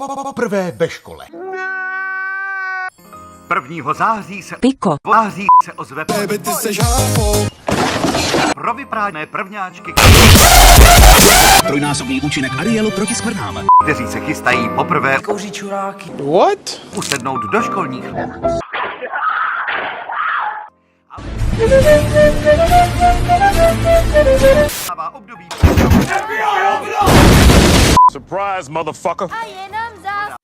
Poprvé ve škole. 1. září se Piko. Ozve Baby, ty seš háfou. pro vyprávěné prvňáčky, Trojnásobný účinek Arielu proti skvrnám. kteří se chystají poprvé Kouří čuráky. What? usednout do školních lavic. Období Surprise, motherfucker. A jenom zás.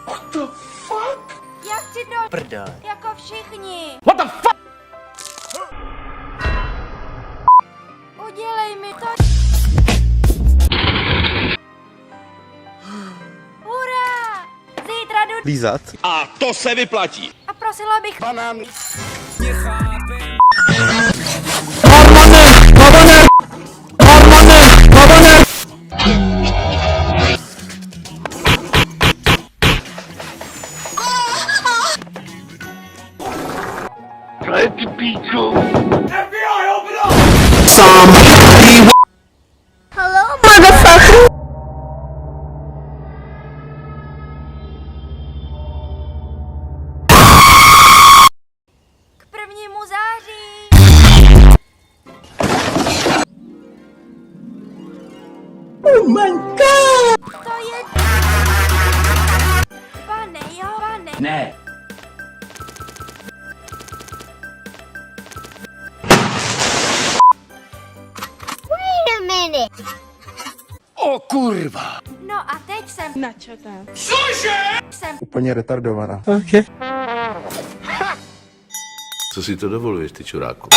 What the fuck? Já chci do... Prdel. Jako všichni. What the fuck? Udělej mi to. Hurá! Zítra jdu Lízat. A to se vyplatí. a prosila bych... Banán. Hello, motherfucker! K 1. září. Oh my god! To je... Pane, jo, pane. Ne. Wait a minute. O kurva. No a teď jsem... Načata. Jsem... Úplně retardovaná. Co si to dovoluješ, ty čuráku?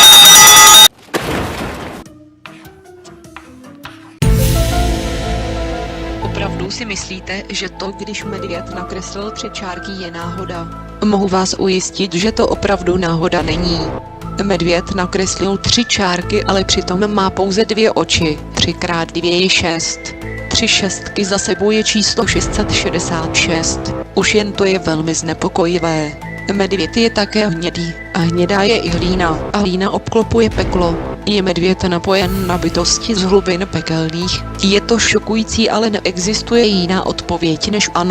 Opravdu si myslíte, že to, když Medvěd nakreslil 3 čárky, je náhoda? Mohu vás ujistit, že to opravdu náhoda není. Medvěd nakreslil 3 čárky, ale přitom má pouze 2 oči. 3 krát 2 je 6. 3 šestky za sebou je číslo 666. Už jen to je velmi znepokojivé. Medvěd je také hnědý a hnědá je i hlína a hlína obklopuje peklo. Je medvěd napojen na bytosti z hlubin pekelných? Je to šokující, ale neexistuje jiná odpověď než ano.